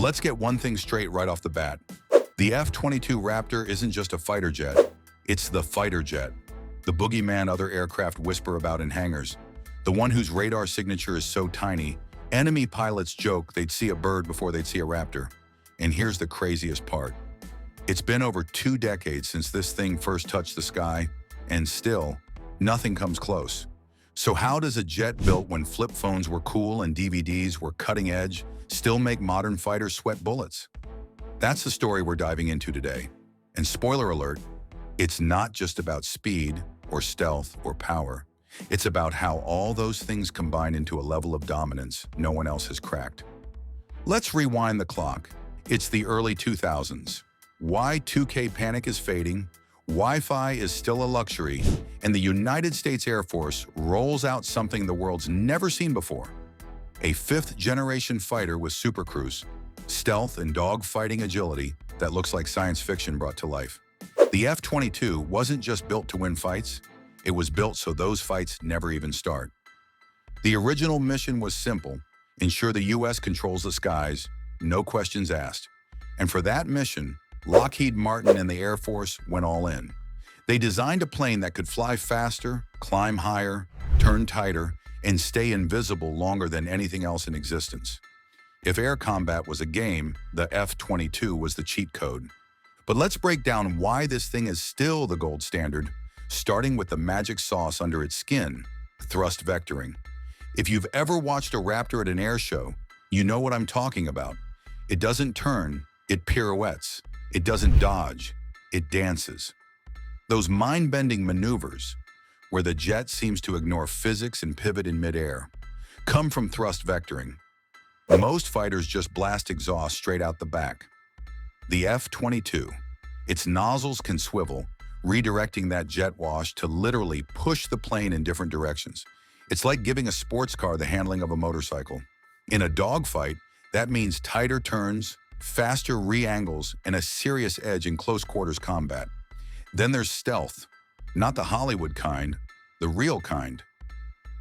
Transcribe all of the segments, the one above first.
let's get one thing straight right off the bat. The F-22 Raptor isn't just a fighter jet. It's the fighter jet. The boogeyman other aircraft whisper about in hangars. The one whose radar signature is so tiny, enemy pilots joke they'd see a bird before they'd see a Raptor. And here's the craziest part. It's been over 2 decades since this thing first touched the sky, and still, nothing comes close. So how does a jet built when flip phones were cool and DVDs were cutting edge still make modern fighters sweat bullets? That's the story we're diving into today. And spoiler alert, it's not just about speed or stealth or power. It's about how all those things combine into a level of dominance no one else has cracked. Let's rewind the clock. It's the early 2000s. Y2K panic is fading, Wi-Fi is still a luxury, and the United States Air Force rolls out something the world's never seen before. A 5th-generation fighter with supercruise, stealth and dog-fighting agility that looks like science fiction brought to life. The F-22 wasn't just built to win fights, it was built so those fights never even start. The original mission was simple: ensure the U.S. controls the skies, no questions asked. And for that mission, Lockheed Martin and the Air Force went all in. They designed a plane that could fly faster, climb higher, turn tighter, and stay invisible longer than anything else in existence. If air combat was a game, the F-22 was the cheat code. But let's break down why this thing is still the gold standard, starting with the magic sauce under its skin: thrust vectoring. If you've ever watched a Raptor at an air show, you know what I'm talking about. It doesn't turn, it pirouettes. It doesn't dodge, it dances. Those mind-bending maneuvers, where the jet seems to ignore physics and pivot in midair, come from thrust vectoring. Most fighters just blast exhaust straight out the back. The F-22, its nozzles can swivel, redirecting that jet wash to literally push the plane in different directions. It's like giving a sports car the handling of a motorcycle. In a dogfight, that means tighter turns, faster re-angles, and a serious edge in close-quarters combat. Then there's stealth, not the Hollywood kind, the real kind.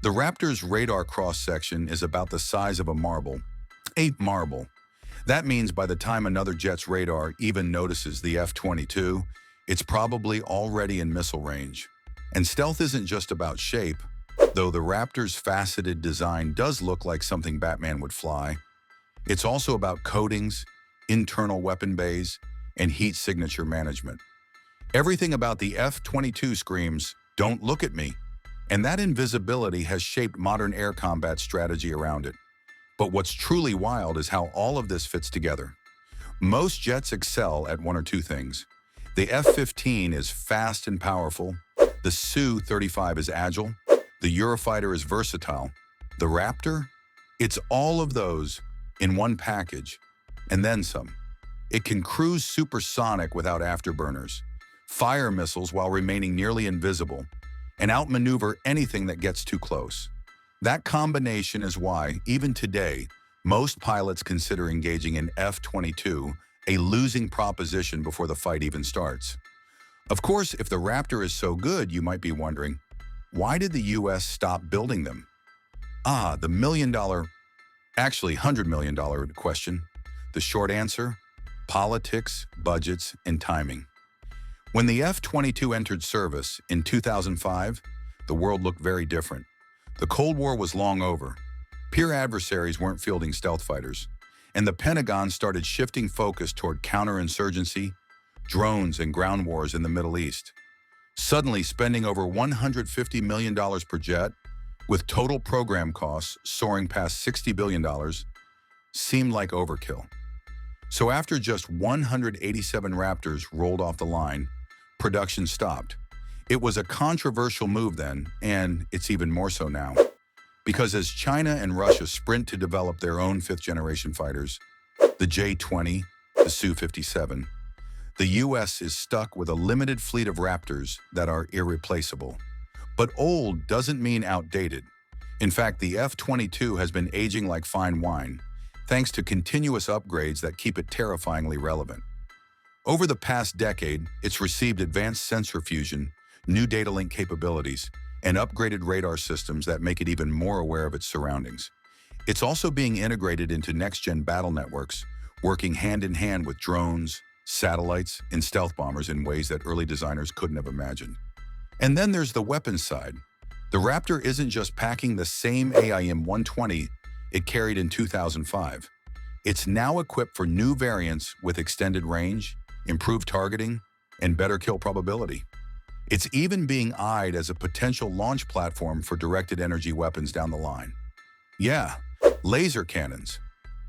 The Raptor's radar cross-section is about the size of a marble. That means by the time another jet's radar even notices the F-22, it's probably already in missile range. And stealth isn't just about shape, though the Raptor's faceted design does look like something Batman would fly. It's also about coatings, internal weapon bays, and heat signature management. Everything about the F-22 screams, "Don't look at me," and that invisibility has shaped modern air combat strategy around it. But what's truly wild is how all of this fits together. Most jets excel at one or two things. The F-15 is fast and powerful, the Su-35 is agile, the Eurofighter is versatile. The Raptor? It's all of those in one package, and then some. It can cruise supersonic without afterburners, fire missiles while remaining nearly invisible, and outmaneuver anything that gets too close. That combination is why, even today, most pilots consider engaging in F-22 a losing proposition before the fight even starts. Of course, if the Raptor is so good, you might be wondering, why did the US stop building them? The $100 million question. The short answer: politics, budgets, and timing. When the F-22 entered service in 2005, the world looked very different. The Cold War was long over. Peer adversaries weren't fielding stealth fighters, and the Pentagon started shifting focus toward counterinsurgency, drones, and ground wars in the Middle East. Suddenly, spending over $150 million per jet, with total program costs soaring past $60 billion, seemed like overkill. So after just 187 Raptors rolled off the line, production stopped. It was a controversial move then, and it's even more so now. Because as China and Russia sprint to develop their own 5th-generation fighters, the J-20, the Su-57, the US is stuck with a limited fleet of Raptors that are irreplaceable. But old doesn't mean outdated. In fact, the F-22 has been aging like fine wine, thanks to continuous upgrades that keep it terrifyingly relevant. Over the past decade, it's received advanced sensor fusion, new data link capabilities, and upgraded radar systems that make it even more aware of its surroundings. It's also being integrated into next-gen battle networks, working hand in hand with drones, satellites, and stealth bombers in ways that early designers couldn't have imagined. And then there's the weapons side. The Raptor isn't just packing the same AIM-120 it carried in 2005. It's now equipped for new variants with extended range, improved targeting, and better kill probability. It's even being eyed as a potential launch platform for directed energy weapons down the line. Yeah, laser cannons.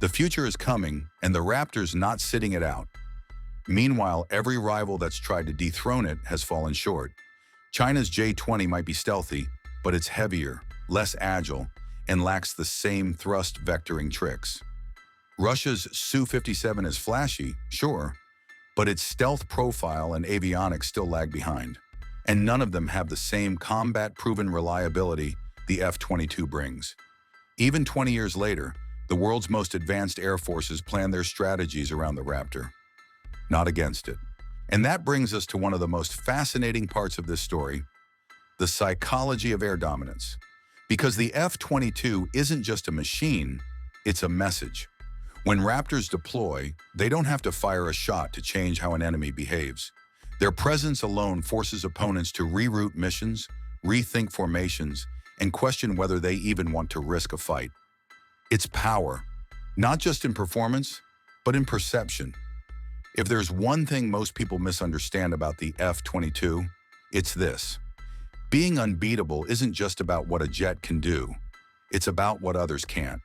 The future is coming, and the Raptor's not sitting it out. Meanwhile, every rival that's tried to dethrone it has fallen short. China's J-20 might be stealthy, but it's heavier, less agile, and lacks the same thrust vectoring tricks. Russia's Su-57 is flashy, sure, but its stealth profile and avionics still lag behind. And none of them have the same combat-proven reliability the F-22 brings. Even 20 years later, the world's most advanced air forces plan their strategies around the Raptor, not against it. And that brings us to one of the most fascinating parts of this story, the psychology of air dominance. Because the F-22 isn't just a machine, it's a message. When Raptors deploy, they don't have to fire a shot to change how an enemy behaves. Their presence alone forces opponents to reroute missions, rethink formations, and question whether they even want to risk a fight. It's power, not just in performance, but in perception. If there's one thing most people misunderstand about the F-22, it's this. Being unbeatable isn't just about what a jet can do, it's about what others can't.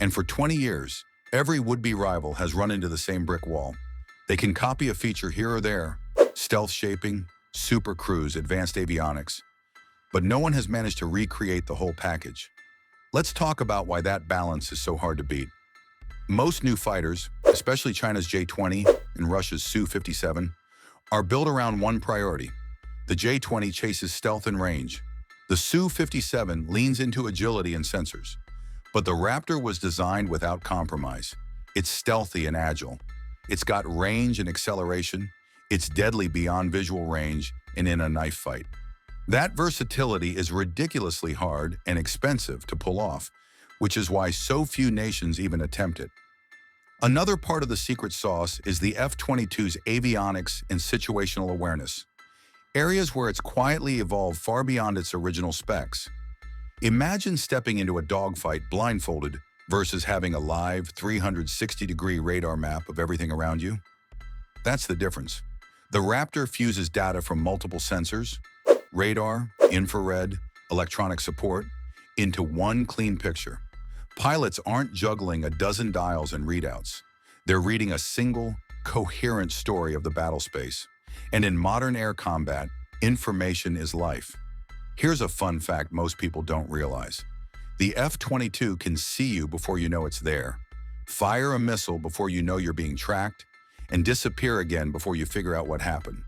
And for 20 years, every would-be rival has run into the same brick wall. They can copy a feature here or there, stealth shaping, supercruise, advanced avionics, but no one has managed to recreate the whole package. Let's talk about why that balance is so hard to beat. Most new fighters, especially China's J-20 and Russia's Su-57, are built around one priority. The J-20 chases stealth and range. The Su-57 leans into agility and sensors. But the Raptor was designed without compromise. It's stealthy and agile. It's got range and acceleration. It's deadly beyond visual range and in a knife fight. That versatility is ridiculously hard and expensive to pull off, which is why so few nations even attempt it. Another part of the secret sauce is the F-22's avionics and situational awareness, areas where it's quietly evolved far beyond its original specs. Imagine stepping into a dogfight blindfolded versus having a live 360-degree radar map of everything around you. That's the difference. The Raptor fuses data from multiple sensors, radar, infrared, electronic support, into one clean picture. Pilots aren't juggling a dozen dials and readouts. They're reading a single, coherent story of the battle space. And in modern air combat, information is life. Here's a fun fact most people don't realize. The F-22 can see you before you know it's there, fire a missile before you know you're being tracked, and disappear again before you figure out what happened.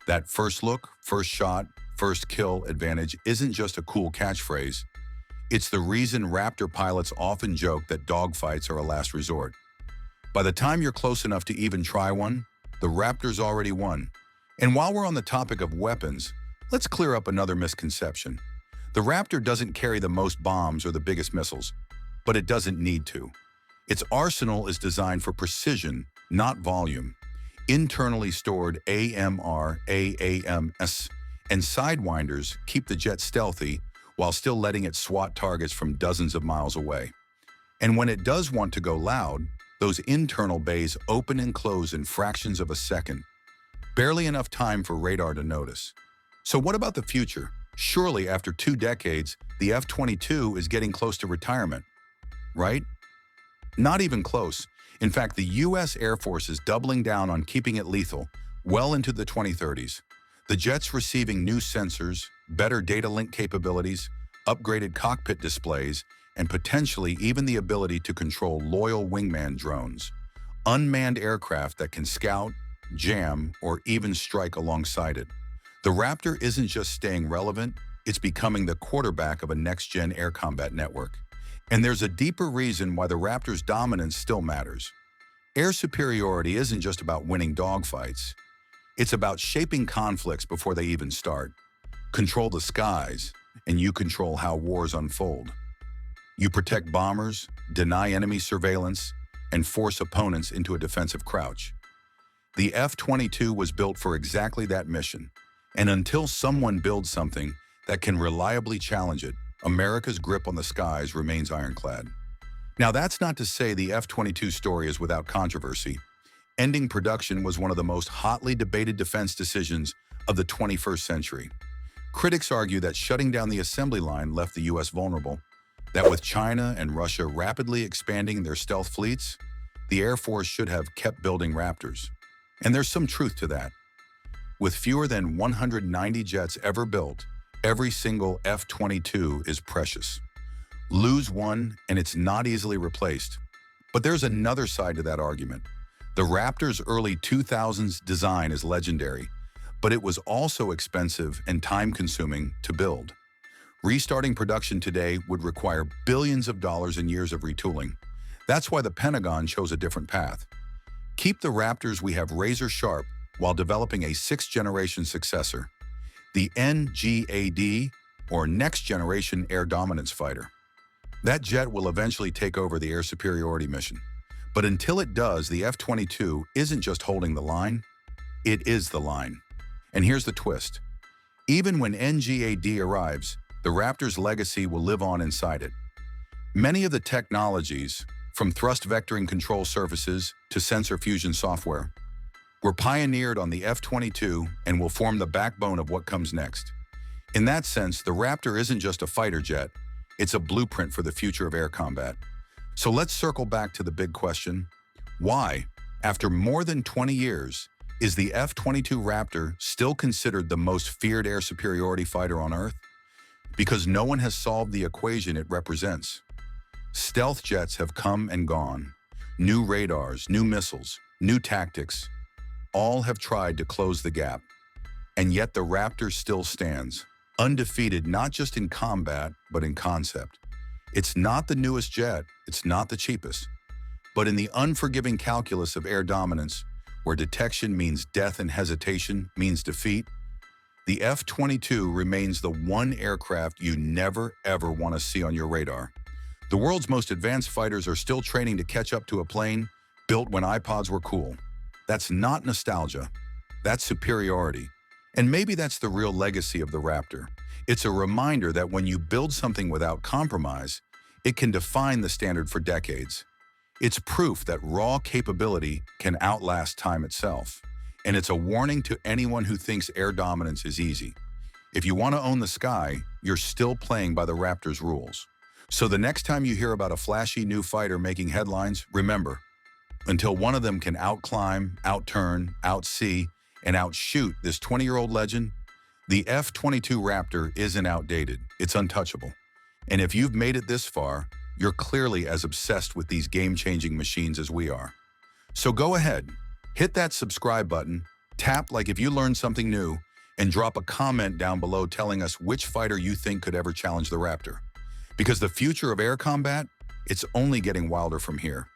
That first look, first shot, first kill advantage isn't just a cool catchphrase. It's the reason Raptor pilots often joke that dogfights are a last resort. By the time you're close enough to even try one, the Raptor's already won. And while we're on the topic of weapons, let's clear up another misconception. The Raptor doesn't carry the most bombs or the biggest missiles, but it doesn't need to. Its arsenal is designed for precision, not volume. Internally stored AMR, AAMS, and sidewinders keep the jet stealthy while still letting it swat targets from dozens of miles away. And when it does want to go loud, those internal bays open and close in fractions of a second. Barely enough time for radar to notice. So what about the future? Surely after 2 decades, the F-22 is getting close to retirement, right? Not even close. In fact, the US Air Force is doubling down on keeping it lethal well into the 2030s. The jet's receiving new sensors, better data link capabilities, upgraded cockpit displays, and potentially even the ability to control loyal wingman drones, unmanned aircraft that can scout, jam, or even strike alongside it. The Raptor isn't just staying relevant, it's becoming the quarterback of a next-gen air combat network. And there's a deeper reason why the Raptor's dominance still matters. Air superiority isn't just about winning dogfights. It's about shaping conflicts before they even start. Control the skies, and you control how wars unfold. You protect bombers, deny enemy surveillance, and force opponents into a defensive crouch. The F-22 was built for exactly that mission. And until someone builds something that can reliably challenge it, America's grip on the skies remains ironclad. Now, that's not to say the F-22 story is without controversy. Ending production was one of the most hotly debated defense decisions of the 21st century. Critics argue that shutting down the assembly line left the U.S. vulnerable, that with China and Russia rapidly expanding their stealth fleets, the Air Force should have kept building Raptors. And there's some truth to that. With fewer than 190 jets ever built, every single F-22 is precious. Lose one, and it's not easily replaced. But there's another side to that argument. The Raptor's early 2000s design is legendary, but it was also expensive and time-consuming to build. Restarting production today would require billions of dollars and years of retooling. That's why the Pentagon chose a different path. Keep the Raptors we have razor-sharp while developing a sixth-generation successor, the NGAD, or Next Generation Air Dominance Fighter. That jet will eventually take over the air superiority mission. But until it does, the F-22 isn't just holding the line, it is the line. And here's the twist. Even when NGAD arrives, the Raptor's legacy will live on inside it. Many of the technologies, from thrust vectoring control surfaces to sensor fusion software, were pioneered on the F-22 and will form the backbone of what comes next. In that sense, the Raptor isn't just a fighter jet, it's a blueprint for the future of air combat. So let's circle back to the big question. Why, after more than 20 years, is the F-22 Raptor still considered the most feared air superiority fighter on Earth? Because no one has solved the equation it represents. Stealth jets have come and gone. New radars, new missiles, new tactics, all have tried to close the gap. And yet the Raptor still stands, undefeated not just in combat, but in concept. It's not the newest jet, it's not the cheapest, but in the unforgiving calculus of air dominance, where detection means death and hesitation means defeat, the F-22 remains the one aircraft you never ever want to see on your radar. The world's most advanced fighters are still training to catch up to a plane built when iPods were cool. That's not nostalgia, that's superiority. And maybe that's the real legacy of the Raptor. It's a reminder that when you build something without compromise, it can define the standard for decades. It's proof that raw capability can outlast time itself. And it's a warning to anyone who thinks air dominance is easy. If you want to own the sky, you're still playing by the Raptor's rules. So the next time you hear about a flashy new fighter making headlines, remember, until one of them can outclimb, outturn, outsee, and outshoot this 20-year-old legend, the F-22 Raptor isn't outdated, it's untouchable. And if you've made it this far, you're clearly as obsessed with these game-changing machines as we are. So go ahead, hit that subscribe button, tap like if you learned something new, and drop a comment down below telling us which fighter you think could ever challenge the Raptor. Because the future of air combat, it's only getting wilder from here.